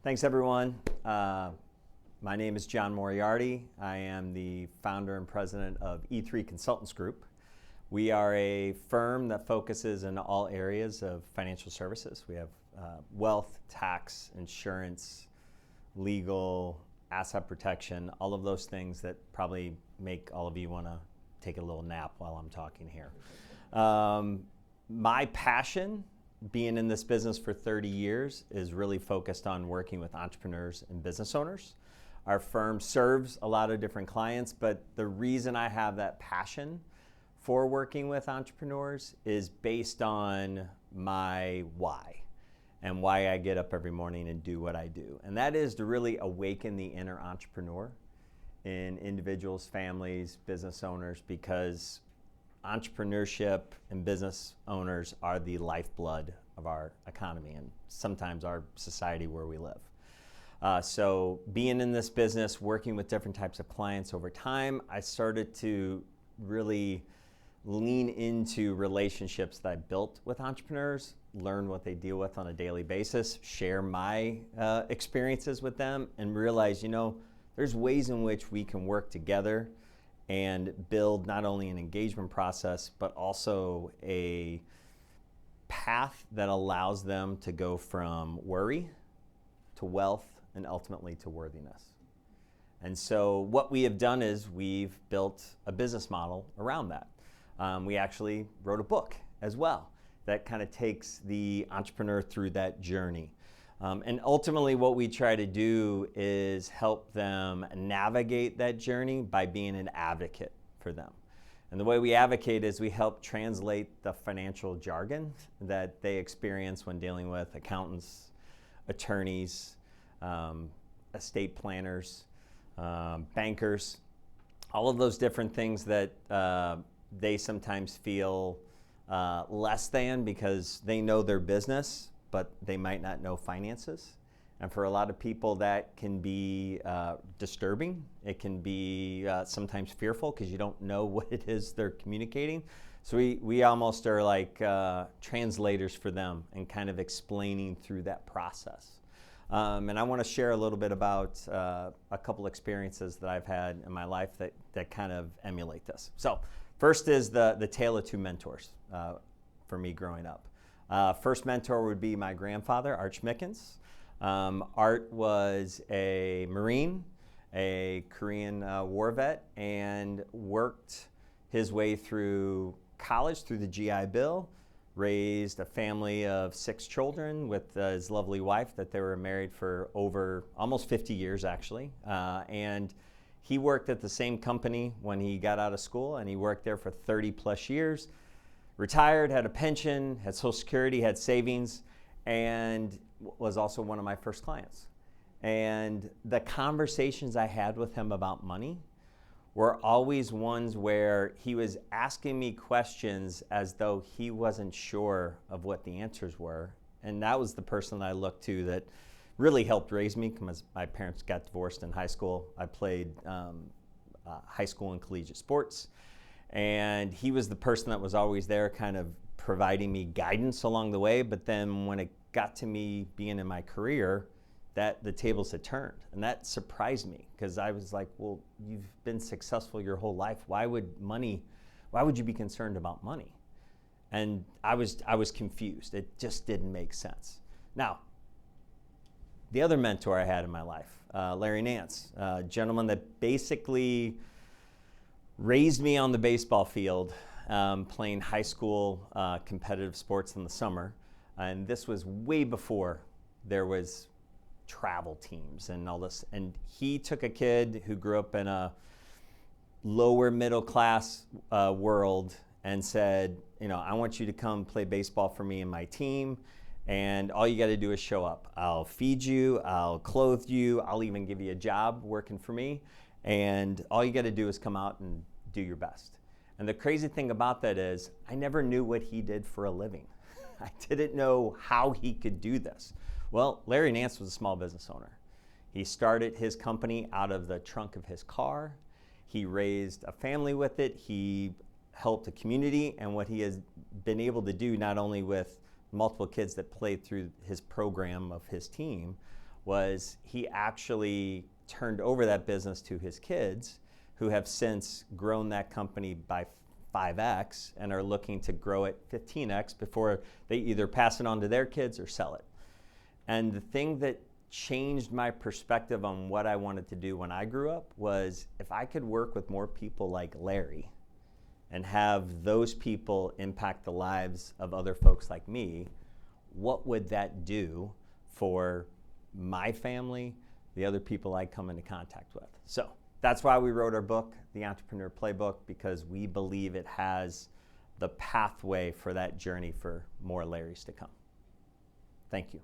Thanks, everyone. My name is John Moriarty. I am the founder and president of E3 Consultants Group. We are a firm that focuses in all areas of financial services. We have wealth, tax, insurance, legal, asset protection, all of those things that probably make all of you want to take a little nap while I'm talking here. My passion, being in this business for 30 years, is really focused on working with entrepreneurs and business owners. Our firm serves a lot of different clients, but the reason I have that passion for working with entrepreneurs is based on my why and why I get up every morning and do what I do. And that is to really awaken the inner entrepreneur in individuals, families, business owners, because entrepreneurship and business owners are the lifeblood of our economy and sometimes our society where we live. So being in this business, working with different types of clients over time, I started to really lean into relationships that I built with entrepreneurs, learn what they deal with on a daily basis, share my experiences with them, and realize, there's ways in which we can work together and build not only an engagement process, but also a path that allows them to go from worry to wealth and ultimately to worthiness. And so what we have done is we've built a business model around that. We actually wrote a book as well that kind of takes the entrepreneur through that journey. And ultimately what we try to do is help them navigate that journey by being an advocate for them. And the way we advocate is we help translate the financial jargon that they experience when dealing with accountants, attorneys, estate planners, bankers, all of those different things that they sometimes feel less than because they know their business, but they might not know finances. And for a lot of people that can be disturbing. It can be sometimes fearful because you don't know what it is they're communicating. So we almost are like translators for them and kind of explaining through that process. And I want to share a little bit about a couple experiences that I've had in my life that kind of emulate this. So first is the tale of two mentors for me growing up. First mentor would be my grandfather, Arch Mickens. Art was a Marine, a Korean war vet, and worked his way through college through the GI Bill, raised a family of 6 children with his lovely wife that they were married for over almost 50 years actually. And he worked at the same company when he got out of school, and he worked there for 30 plus years. Retired, had a pension, had Social Security, had savings, and was also one of my first clients. And the conversations I had with him about money were always ones where he was asking me questions as though he wasn't sure of what the answers were. And that was the person I looked to that really helped raise me because my parents got divorced in high school. I played high school and collegiate sports. And he was the person that was always there kind of providing me guidance along the way. But then when it got to me being in my career, that the tables had turned. And that surprised me because I was like, well, you've been successful your whole life. Why would you be concerned about money? And I was confused. It just didn't make sense. Now, the other mentor I had in my life, Larry Nance, a gentleman that basically raised me on the baseball field, playing high school competitive sports in the summer. And this was way before there was travel teams and all this. And he took a kid who grew up in a lower middle class world and said, I want you to come play baseball for me and my team. And all you got to do is show up. I'll feed you, I'll clothe you, I'll even give you a job working for me. And all you got to do is come out and do your best. And the crazy thing about that is I never knew what he did for a living. I didn't know how he could do this. Well, Larry Nance was a small business owner. He started his company out of the trunk of his car. He raised a family with it. He helped a community. And what he has been able to do, not only with multiple kids that played through his program of his team, was he actually turned over that business to his kids, who have since grown that company by 5x and are looking to grow it 15x before they either pass it on to their kids or sell it. And the thing that changed my perspective on what I wanted to do when I grew up was, if I could work with more people like Larry and have those people impact the lives of other folks like me, what would that do for my family, the other people I come into contact with? So that's why we wrote our book, The Entrepreneur Playbook, because we believe it has the pathway for that journey for more Larrys to come. Thank you.